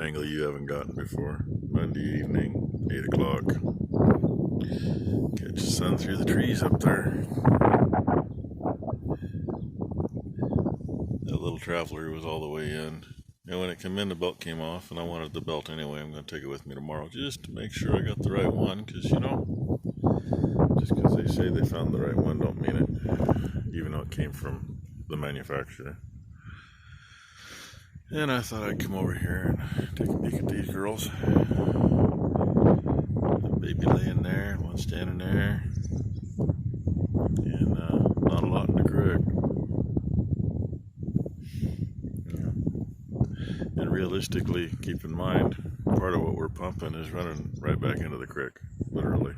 angle you haven't gotten before. Monday evening, 8 o'clock. Catch the sun through the trees up there. That little traveler was all the way in. And when it came in, the belt came off, and I wanted the belt anyway. I'm going to take it with me tomorrow just to make sure I got the right one, because, you know, just because they say they found the right one don't mean it, even though it came from the manufacturer. And I thought I'd come over here and take a peek at these girls. A baby laying there, one standing there, and not a lot in the creek. And realistically, keep in mind, part of what we're pumping is running right back into the creek, literally.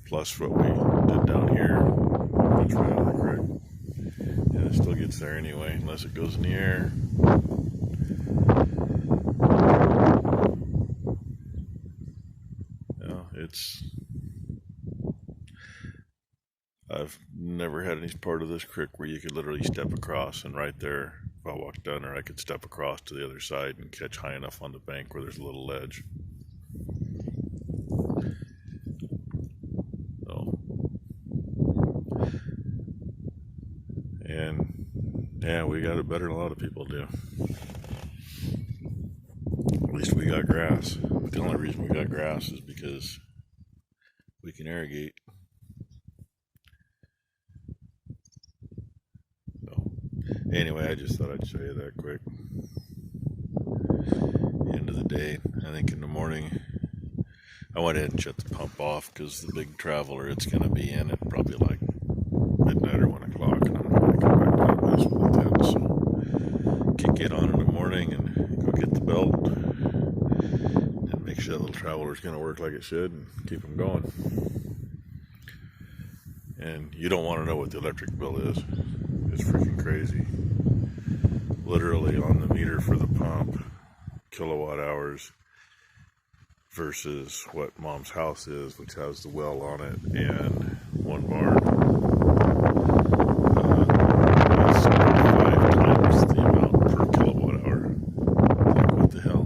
Plus what we did down here, runs right out of the creek. And it still gets there anyway, unless it goes in the air. I've never had any part of this creek where you could literally step across, and right there, if I walked down there, I could step across to the other side and catch high enough on the bank where there's a little ledge. So, and yeah, we got it better than a lot of people do. At least we got grass. The only reason we got grass is because we can irrigate. Anyway, I just thought I'd show you that quick. End of the day, I think in the morning, I went ahead and shut the pump off because the big traveler, it's going to be in at probably like midnight or 1 o'clock, and I'm not going to come back to this with it then. So, kick it on in the morning and go get the belt and make sure that little traveler's going to work like it should and keep them going. And you don't want to know what the electric bill is. It's freaking crazy. Literally on the meter for the pump, kilowatt hours versus what Mom's house is, which has the well on it and one barn. It's 5 times the amount per kilowatt hour. Like, what the hell?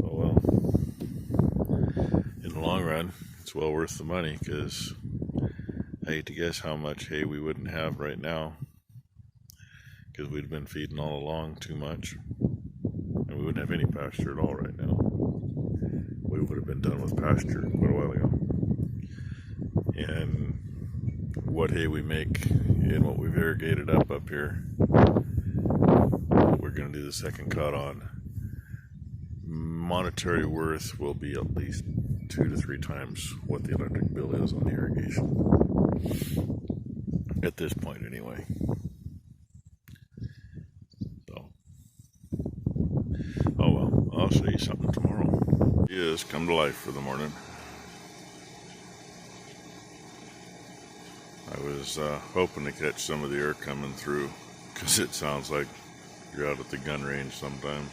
Oh well. In the long run, it's well worth the money, because I hate to guess how much hay we wouldn't have right now, because we'd been feeding all along too much, and we wouldn't have any pasture at all right now. We would have been done with pasture quite a while ago. And what hay we make and what we've irrigated up here, we're going to do the second cut on. Monetary worth will be at least 2 to 3 times what the electric bill is on the irrigation. At this point, anyway. So, oh well, I'll show you something tomorrow. Ideas come to life for the morning. I was hoping to catch some of the air coming through, because it sounds like you're out at the gun range sometimes.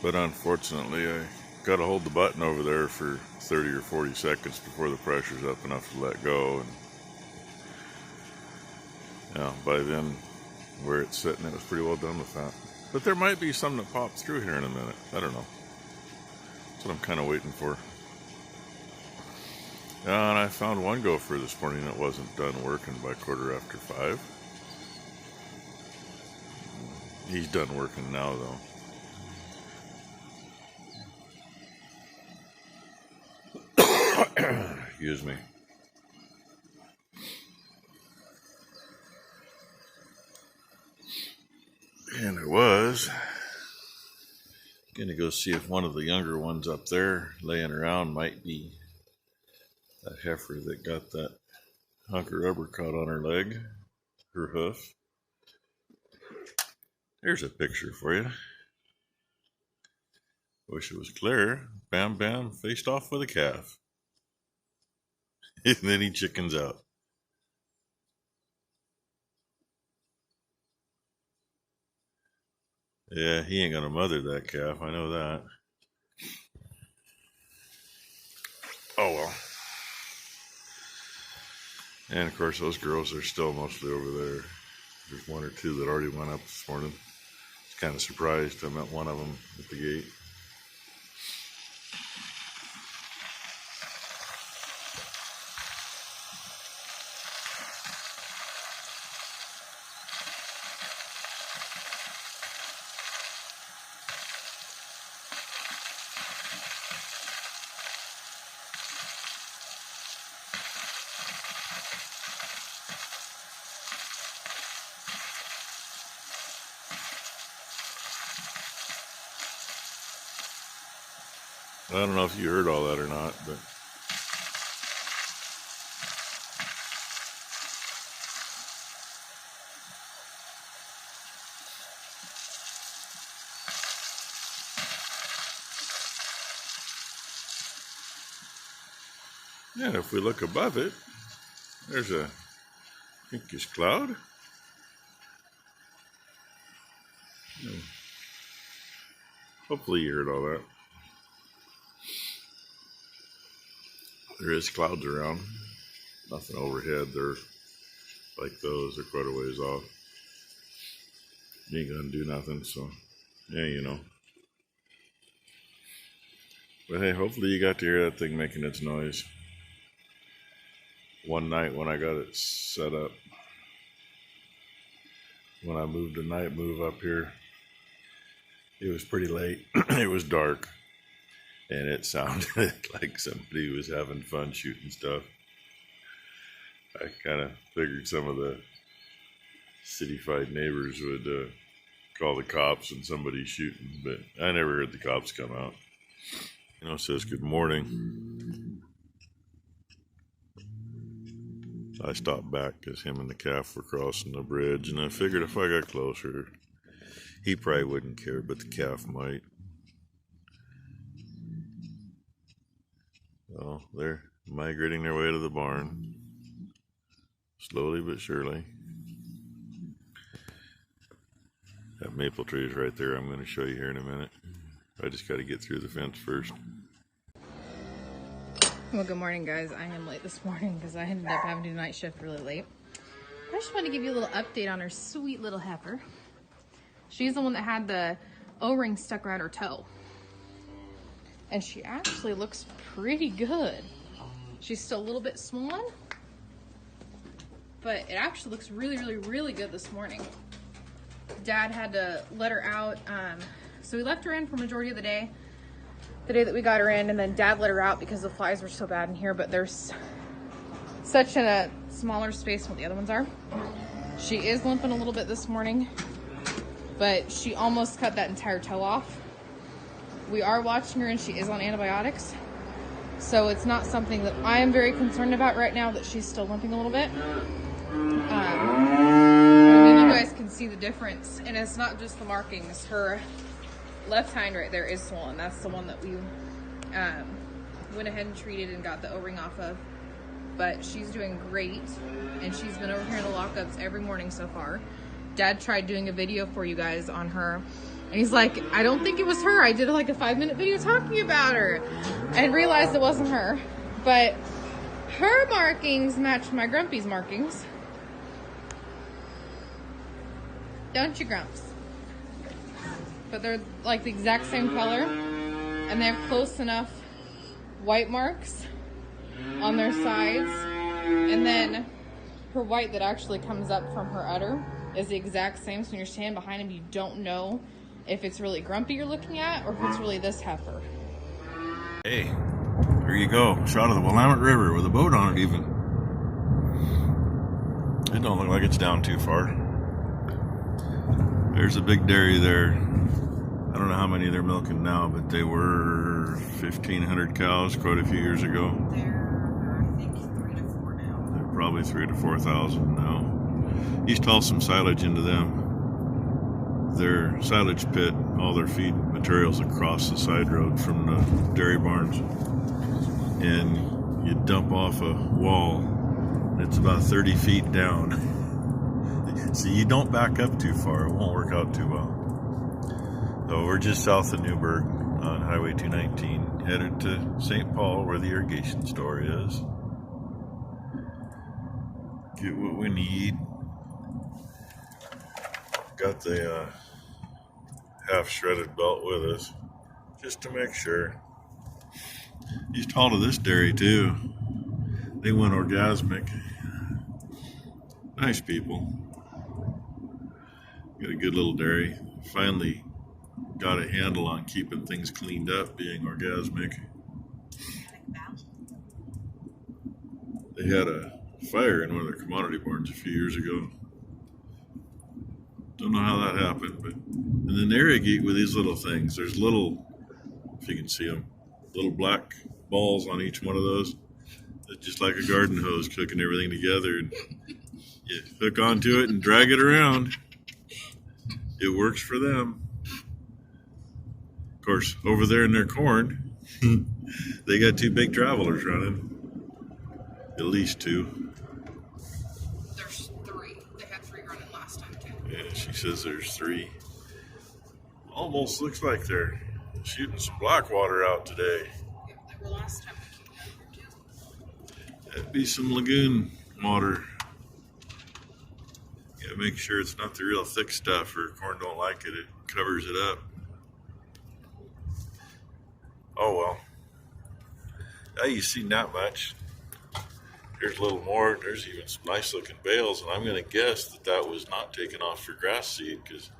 But unfortunately, I got to hold the button over there for 30 or 40 seconds before the pressure's up enough to let go. And yeah, by then, where it's sitting, it was pretty well done with that. But there might be some that pops through here in a minute. I don't know. That's what I'm kind of waiting for. And I found one gopher this morning that wasn't done working by 5:15. He's done working now, though. Excuse me. And I was gonna go see if one of the younger ones up there laying around might be that heifer that got that hunk of rubber caught on her leg, her hoof. There's a picture for you. Wish it was clear. Bam Bam faced off with a calf. And then he chickens out. Yeah, he ain't gonna mother that calf, I know that. Oh well. And of course those girls are still mostly over there. There's one or two that already went up this morning. I was kind of surprised. I met one of them at the gate. I don't know if you heard all that or not, but yeah, if we look above it, there's a pinkish cloud. Hopefully you heard all that. There is clouds around. Nothing overhead. They're like those. They're quite a ways off. You ain't gonna do nothing, so yeah, you know. But hey, hopefully you got to hear that thing making its noise. One night when I got it set up, when I moved a night move up here, it was pretty late. It was dark. And it sounded like somebody was having fun shooting stuff. I kind of figured some of the city-fied neighbors would call the cops and somebody's shooting, but I never heard the cops come out. You know, it says good morning. I stopped back because him and the calf were crossing the bridge, and I figured if I got closer, he probably wouldn't care, but the calf might. Well, they're migrating their way to the barn, slowly but surely. That maple tree is right there. I'm going to show you here in a minute. I just got to get through the fence first. Well, good morning, guys. I am late this morning because I ended up having to do night shift really late. I just want to give you a little update on her sweet little heifer. She's the one that had the O-ring stuck around her toe. And she actually looks pretty good. She's still a little bit swollen, but it actually looks really good this morning. Dad had to let her out. So we left her in for majority of the day that we got her in, and then Dad let her out because the flies were so bad in here, but there's such a smaller space than what the other ones are. She is limping a little bit this morning, but she almost cut that entire toe off. We are watching her, and she is on antibiotics. So it's not something that I am very concerned about right now, that she's still limping a little bit. I mean, you guys can see the difference. And it's not just the markings. Her left hind right there is swollen. That's the one that we went ahead and treated and got the O-ring off of. But she's doing great. And she's been over here in the lockups every morning so far. Dad tried doing a video for you guys on her. And he's like, I don't think it was her. I did like a 5-minute video talking about her and realized it wasn't her. But her markings match my Grumpy's markings. Don't you, Grumps? But they're like the exact same color. And they have close enough white marks on their sides. And then her white that actually comes up from her udder is the exact same. So when you're standing behind him, you don't know if it's really Grumpy you're looking at or if it's really this heifer. Hey, here you go. Shot of the Willamette River with a boat on it even. It don't look like it's down too far. There's a big dairy there. I don't know how many they're milking now, but they were 1,500 cows quite a few years ago. They're, I think, 3 to 4 now. They're probably 3,000 to 4,000 now. Used to haul some silage into them. Their silage pit, all their feed materials across the side road from the dairy barns, and you dump off a wall, and it's about 30 feet down. So you don't back up too far, it won't work out too well. So we're just south of Newburgh on Highway 219, headed to St. Paul where the irrigation store is. Get what we need. Got the half shredded belt with us just to make sure. Used to haul to this dairy too. They went orgasmic. Nice people. Got a good little dairy. Finally got a handle on keeping things cleaned up, being orgasmic. They had a fire in one of their commodity barns a few years ago. Don't know how that happened, but and then they irrigate with these little things. There's little, if you can see them, little black balls on each one of those. It's just like a garden hose, cooking everything together, and you hook onto it and drag it around. It works for them. Of course, over there in their corn, they got two big travelers running. At least two. There's three. They had three running last time too. Yeah, she says there's three. Almost looks like they're shooting some black water out today. Yeah, they were last time we came down here too. That'd be some lagoon water. Yeah, make sure it's not the real thick stuff, or corn don't like it. It covers it up. Oh well. Now you've seen that much. Here's a little more. There's even some nice looking bales, and I'm going to guess that that was not taken off for grass seed, because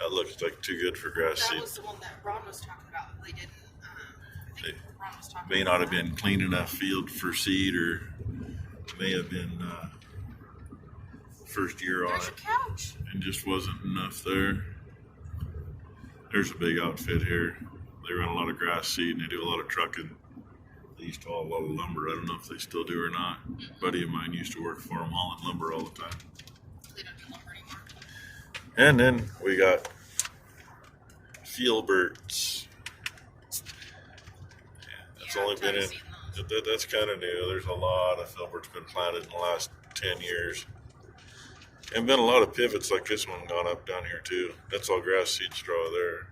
that looks like too good for grass seed. That was the one that Ron was talking about. They didn't. I think Ron was talking. May not have been clean enough field for seed, or may have been first year on There's it, your couch. and just wasn't enough there. There's a big outfit here. They run a lot of grass seed, and they do a lot of trucking. They used to haul a lot of lumber. I don't know if they still do or not. A buddy of mine used to work for them hauling lumber all the time. They don't do lumber anymore. And then we got Fieldberts. Yeah, it's only been in, that's kind of new. There's a lot of Fieldberts been planted in the last 10 years. And been a lot of pivots like this one gone up down here too. That's all grass seed straw there.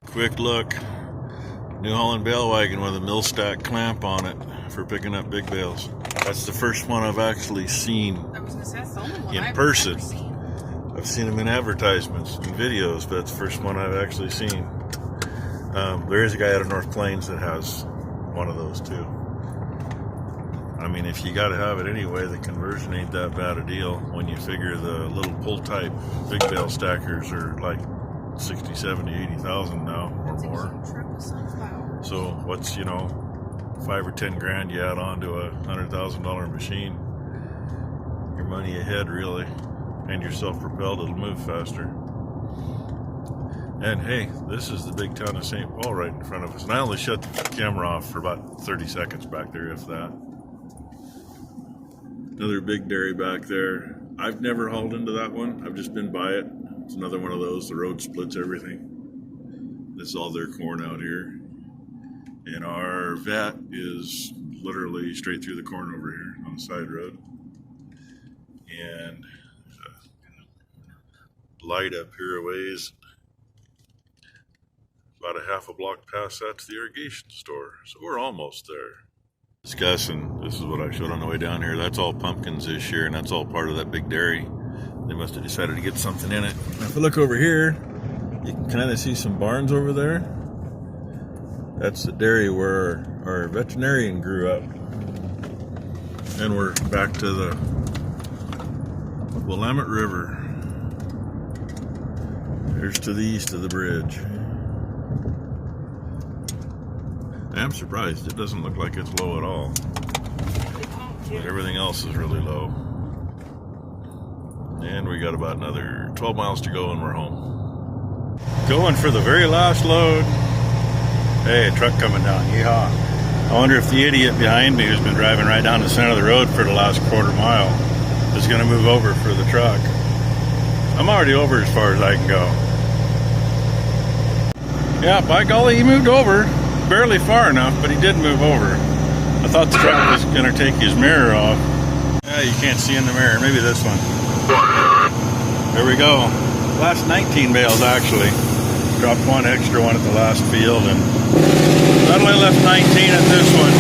Quick look. New Holland bale wagon with a mill stack clamp on it for picking up big bales. That's the first one I've actually seen I was gonna say that's the only one in I've person. ever seen. I've seen them in advertisements and videos, but that's the first one I've actually seen. There is a guy out of North Plains that has one of those too. I mean, if you got to have it anyway, the conversion ain't that bad a deal when you figure the little pull type big bale stackers are like 60, 70, 80,000 now or more. So what's, 5 or 10 grand you add on to a $100,000 machine? Your money ahead, really. And you're self-propelled, it'll move faster. And hey, this is the big town of St. Paul right in front of us. And I only shut the camera off for about 30 seconds back there, if that. Another big dairy back there. I've never hauled into that one. I've just been by it. It's another one of those. The road splits everything. This is all their corn out here. And our vet is literally straight through the corn over here on the side road. And light up here a ways. About a half a block past that's the irrigation store. So we're almost there. Discussing, this is what I showed on the way down here. That's all pumpkins this year, and that's all part of that big dairy. They must have decided to get something in it. Now if you look over here, you can kind of see some barns over there. That's the dairy where our veterinarian grew up. And we're back to the Willamette River. There's to the east of the bridge. I'm surprised. It doesn't look like it's low at all. But everything else is really low. And we got about another 12 miles to go and we're home. Going for the very last load. Hey, a truck coming down. Yeehaw. I wonder if the idiot behind me who's been driving right down the center of the road for the last quarter mile is going to move over for the truck. I'm already over as far as I can go. Yeah, by golly, he moved over. Barely far enough, but he did move over. I thought the truck was going to take his mirror off. Yeah, you can't see in the mirror. Maybe this one. There we go. Last 19 bales, actually. Dropped one extra one at the last field, and that only left 19 at this one.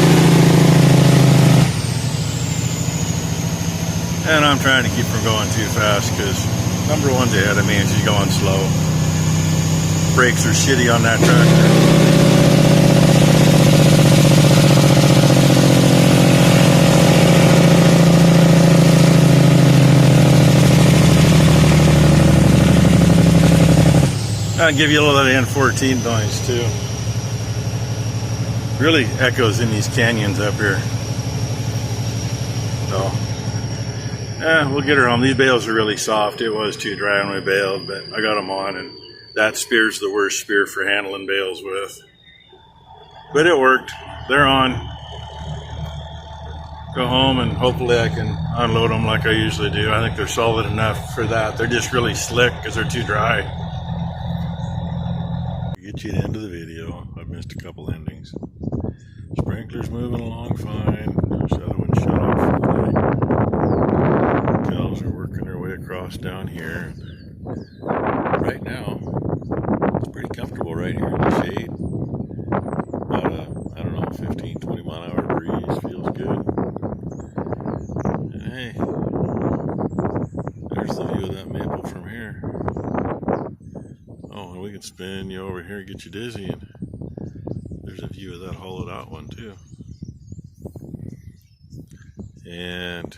And I'm trying to keep from going too fast because number one's ahead of me and she's going slow. Brakes are shitty on that tractor. I'll give you a little of the N14 noise too. Really echoes in these canyons up here. So, we'll get her home. These bales are really soft. It was too dry when we baled, but I got them on, and that spear's the worst spear for handling bales with. But it worked. They're on. Go home and hopefully I can unload them like I usually do. I think they're solid enough for that. They're just really slick because they're too dry. Get you the end of the video. I've missed a couple endings. Sprinkler's moving along fine. This other one shut off fully. Cows are working their way across down here. Right now, it's pretty comfortable right here in the shade. About a, I don't know, 15, 20 mile an hour breeze. Feels good. And hey, there's the view of that maple from here. Oh, and we can spin you over here and get you dizzy, and there's a view of that hollowed out one too. And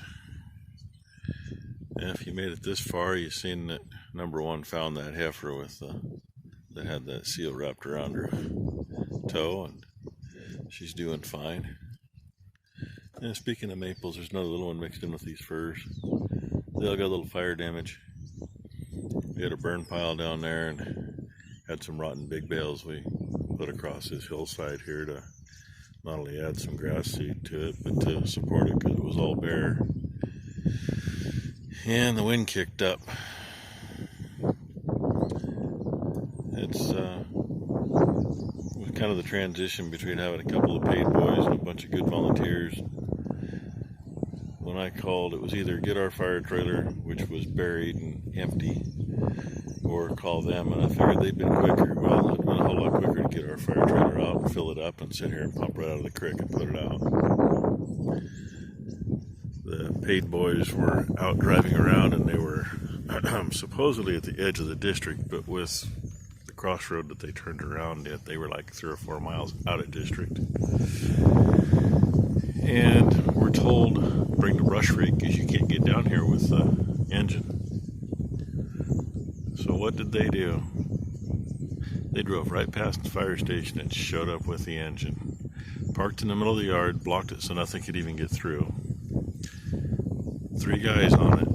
if you made it this far, you've seen that number one found that heifer with that had that seal wrapped around her toe, and she's doing fine. And speaking of maples, there's another little one mixed in with these firs. They all got a little fire damage. We had a burn pile down there and had some rotten big bales we put across this hillside here to not only add some grass seed to it, but to support it because it was all bare. And the wind kicked up. It's was kind of the transition between having a couple of paid boys and a bunch of good volunteers. When I called, it was either get our fire trailer, which was buried and empty, or call them, and I figured they'd been quicker. Well, it'd been a whole lot quicker to get our fire trailer out and fill it up and sit here and pump right out of the creek and put it out. The paid boys were out driving around, and they were supposedly at the edge of the district, but with the crossroad that they turned around at, they were like 3 or 4 miles out of district. And we're told, bring the brush rig because you can't get down here with the engine. So what did they do? They drove right past the fire station and showed up with the engine. Parked in the middle of the yard, blocked it so nothing could even get through. 3 guys on it.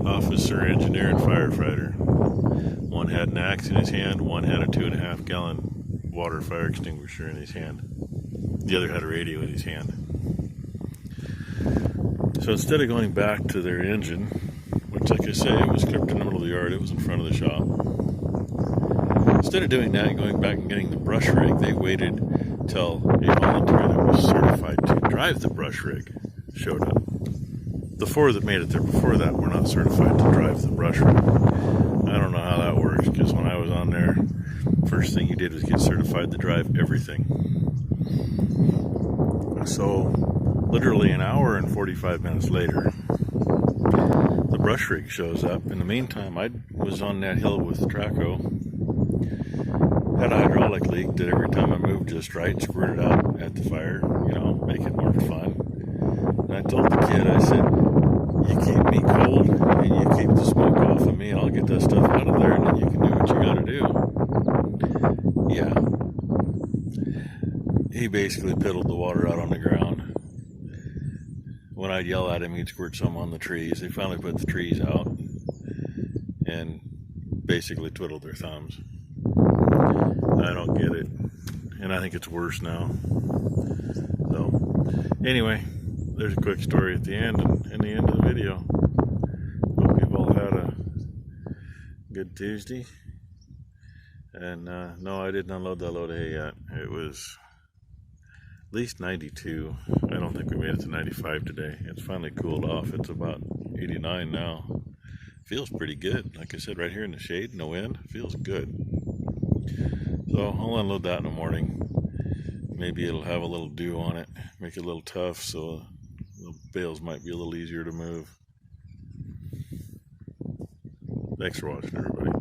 Officer, engineer, and firefighter. One had an axe in his hand, one had a 2.5 gallon water fire extinguisher in his hand. The other had a radio in his hand. So instead of going back to their engine, which, like I say, it was clipped in the middle of the yard, it was in front of the shop. Instead of doing that and going back and getting the brush rig, they waited till a volunteer that was certified to drive the brush rig showed up. The 4 that made it there before that were not certified to drive the brush rig. I don't know how that works, because when I was on there, first thing you did was get certified to drive everything. So, literally an hour and 45 minutes later, the brush rig shows up. In the meantime, I was on that hill with Traco. Had a hydraulic leak that every time I moved just right, squirted out at the fire, you know, make it more fun. And I told the kid, I said, you keep me cold and you keep the smoke off of me, and I'll get that stuff out of there, and then you can do what you gotta do. Yeah. He basically piddled the water out on the ground. When I'd yell at him, he'd squirt some on the trees. They finally put the trees out and basically twiddled their thumbs. I don't get it. And I think it's worse now. So, anyway, there's a quick story at the end and the end of the video. Hope you've all had a good Tuesday. And no, I didn't unload that load of hay yet. It was at least 92. I don't think we made it to 95 today. It's finally cooled off. It's about 89 now. Feels pretty good. Like I said, right here in the shade, no wind. Feels good. So I'll unload that in the morning. Maybe it'll have a little dew on it, make it a little tough, so the bales might be a little easier to move. Thanks for watching, everybody.